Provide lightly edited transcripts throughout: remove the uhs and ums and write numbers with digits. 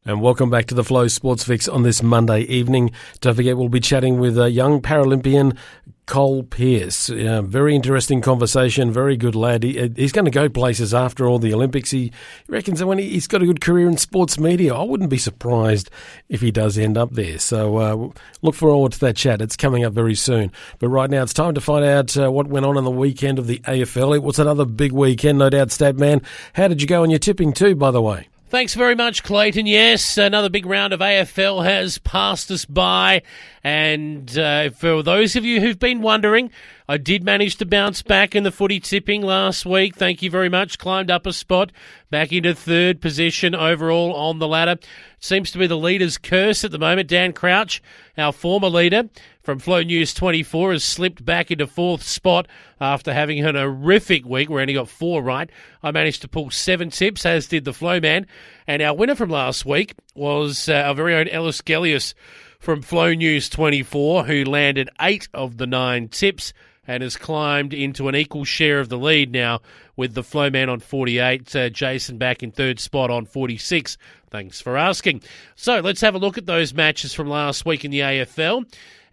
And welcome back to the Flow Sports Fix on this Monday evening. Don't forget, we'll be chatting with young Paralympian Cole Pearce. Very interesting conversation, very good lad. He's going to go places after all the Olympics. He reckons that when he's got a good career in sports media, I wouldn't be surprised if he does end up there. So look forward to that chat. It's coming up very soon. But right now it's time to find out what went on the weekend of the AFL. It was another big weekend, no doubt, Statman. How did you go on your tipping too, by the way? Thanks very much, Clayton. Yes, another big round of AFL has passed us by. And for those of you who've been wondering, I did manage to bounce back in the footy tipping last week. Thank you very much. Climbed up a spot, back into third position overall on the ladder. Seems to be the leader's curse at the moment. Dan Crouch, our former leader from Flow News 24, has slipped back into fourth spot after having an horrific week where he only got 4 right. I managed to pull 7 tips, as did the Flow Man. And our winner from last week was our very own Ellis Gellius from Flow News 24, who landed 8 of the 9 tips and has climbed into an equal share of the lead now with the Flow Man on 48, Jason back in third spot on 46. Thanks for asking. So let's have a look at those matches from last week in the AFL.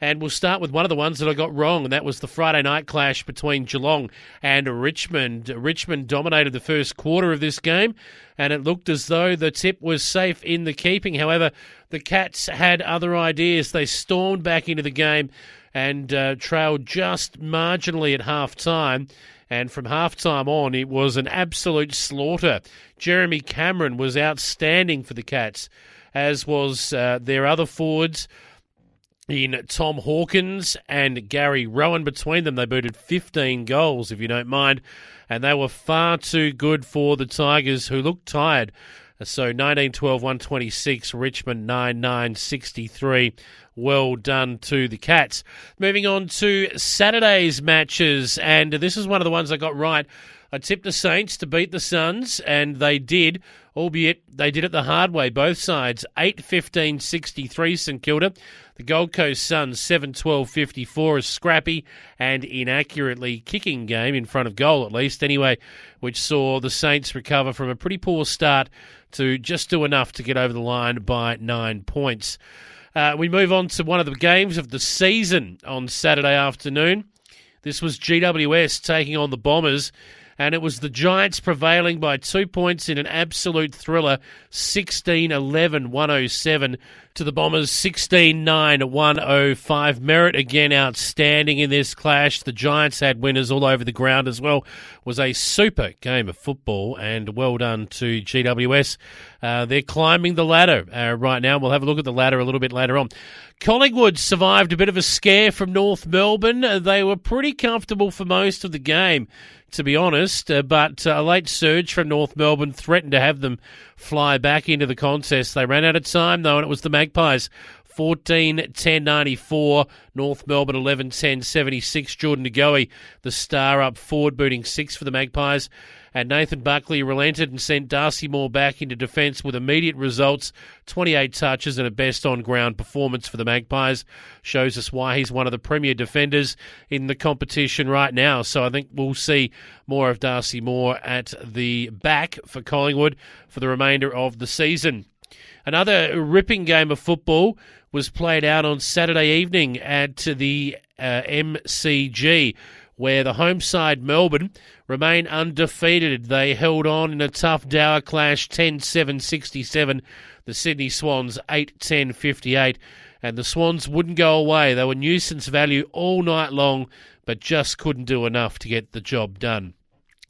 And we'll start with one of the ones that I got wrong, and that was the Friday night clash between Geelong and Richmond. Richmond dominated the first quarter of this game, and it looked as though the tip was safe in the keeping. However, the Cats had other ideas. They stormed back into the game and trailed just marginally at half-time. And from half-time on, it was an absolute slaughter. Jeremy Cameron was outstanding for the Cats, as was their other forwards in Tom Hawkins and Gary Rowan. Between them, they booted 15 goals, if you don't mind. And they were far too good for the Tigers, who looked tired. So 19-12-126, Richmond 9-9-63. Well done to the Cats. Moving on to Saturday's matches, and this is one of the ones I got right. I tipped the Saints to beat the Suns, and they did, albeit they did it the hard way, both sides. 8-15-63 St Kilda. The Gold Coast Suns 7-12-54, a scrappy and inaccurately kicking game in front of goal, at least anyway, which saw the Saints recover from a pretty poor start to just do enough to get over the line by 9 points. We move on to one of the games of the season on Saturday afternoon. This was GWS taking on the Bombers, and it was the Giants prevailing by 2 points in an absolute thriller, 16-11-107 to the Bombers, 16-9-105. Merritt again outstanding in this clash. The Giants had winners all over the ground as well. It was a super game of football, and well done to GWS. They're climbing the ladder right now. We'll have a look at the ladder a little bit later on. Collingwood survived a bit of a scare from North Melbourne. They were pretty comfortable for most of the game, to be honest, but a late surge from North Melbourne threatened to have them fly back into the contest. They ran out of time, though, and it was the Magpies 14-10-94, North Melbourne 11-10-76. Jordan Ngoe, the star up forward, booting 6 for the Magpies. And Nathan Buckley relented and sent Darcy Moore back into defence with immediate results. 28 touches and a best on-ground performance for the Magpies. Shows us why he's one of the premier defenders in the competition right now. So I think we'll see more of Darcy Moore at the back for Collingwood for the remainder of the season. Another ripping game of football was played out on Saturday evening at the MCG, where the home side, Melbourne, remain undefeated. They held on in a tough dour clash, 10-7-67. The Sydney Swans, 8-10-58. And the Swans wouldn't go away. They were nuisance value all night long, but just couldn't do enough to get the job done.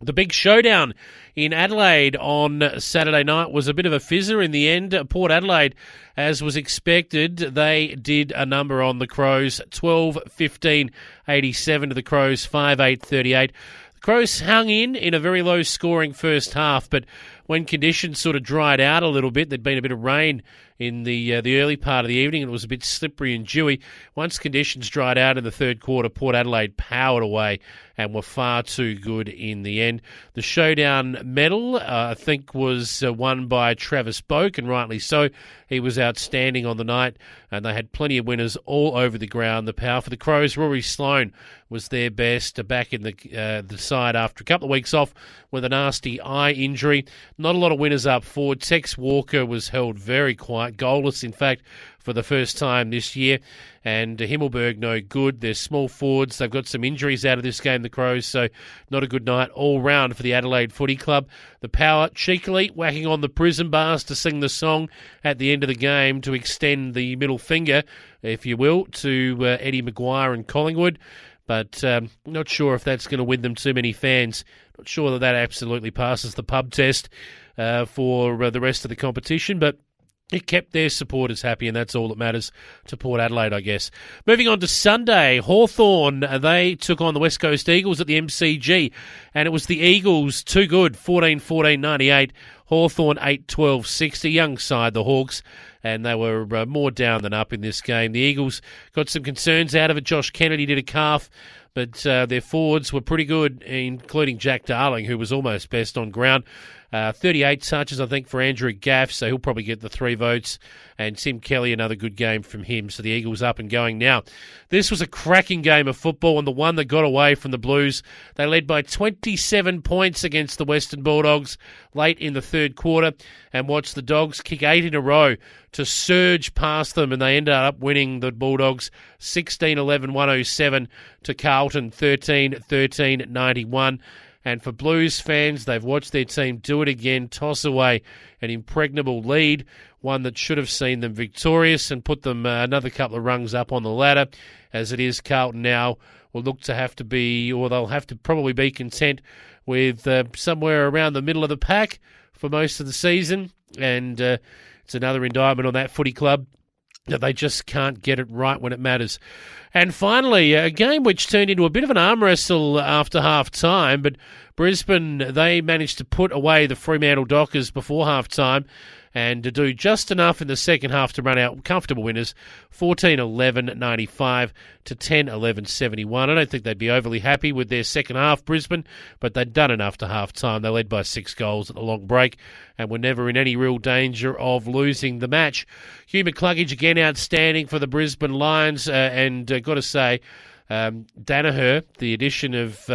The big showdown in Adelaide on Saturday night was a bit of a fizzer in the end. Port Adelaide, as was expected, they did a number on the Crows, 12-15-87 to the Crows, 5-8-38. The Crows hung in a very low-scoring first half, but when conditions sort of dried out a little bit, there'd been a bit of rain in the early part of the evening, and it was a bit slippery and dewy. Once conditions dried out in the third quarter, Port Adelaide powered away and were far too good in the end. The Showdown medal, I think, was won by Travis Boak, and rightly so. He was outstanding on the night, and they had plenty of winners all over the ground. The power for the Crows, Rory Sloane was their best, back in the side after a couple of weeks off with a nasty eye injury. Not a lot of winners up forward. Tex Walker was held very quiet, goalless in fact, for the first time this year. And Himmelberg no good. They're small forwards. They've got some injuries out of this game, the Crows, so not a good night all round for the Adelaide Footy Club. The power cheekily whacking on the prison bars to sing the song at the end of the game to extend the middle finger, if you will, to Eddie Maguire and Collingwood. But not sure if that's going to win them too many fans. Not sure that absolutely passes the pub test for the rest of the competition, but it kept their supporters happy, and that's all that matters to Port Adelaide, I guess. Moving on to Sunday, Hawthorn, they took on the West Coast Eagles at the MCG, and it was the Eagles, too good, 14-14-98, Hawthorn 8-12-60, young side, the Hawks, and they were more down than up in this game. The Eagles got some concerns out of it. Josh Kennedy did a calf, but their forwards were pretty good, including Jack Darling, who was almost best on ground. 38 touches, I think, for Andrew Gaff, so he'll probably get the 3 votes. And Tim Kelly, another good game from him. So the Eagles up and going now. This was a cracking game of football, and the one that got away from the Blues. They led by 27 points against the Western Bulldogs late in the third quarter, and watched the Dogs kick 8 in a row to surge past them, and they ended up winning the Bulldogs 16-11-107 to Carlton 13-13-91. And for Blues fans, they've watched their team do it again, toss away an impregnable lead, one that should have seen them victorious and put them another couple of rungs up on the ladder. As it is, Carlton now will look to have to be, or they'll have to probably be content with somewhere around the middle of the pack for most of the season. And it's another indictment on that footy club that they just can't get it right when it matters. And finally, a game which turned into a bit of an arm wrestle after half-time, but Brisbane, they managed to put away the Fremantle Dockers before half-time and to do just enough in the second half to run out comfortable winners, 14-11-95 to 10-11-71. I don't think they'd be overly happy with their second half, Brisbane, but they'd done enough to half-time. They led by 6 goals at the long break and were never in any real danger of losing the match. Hugh McCluggage, again, outstanding for the Brisbane Lions, and got to say, Danaher, the addition of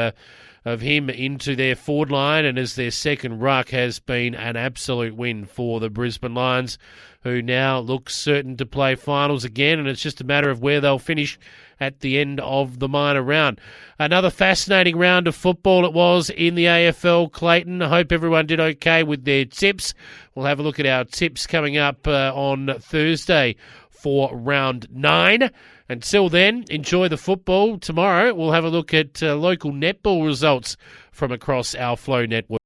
him into their forward line and as their second ruck has been an absolute win for the Brisbane Lions, who now look certain to play finals again, and it's just a matter of where they'll finish at the end of the minor round. Another fascinating round of football it was in the AFL, Clayton. I hope everyone did okay with their tips. We'll have a look at our tips coming up on Thursday for round 9. Until then, enjoy the football. Tomorrow, we'll have a look at local netball results from across our Flow network.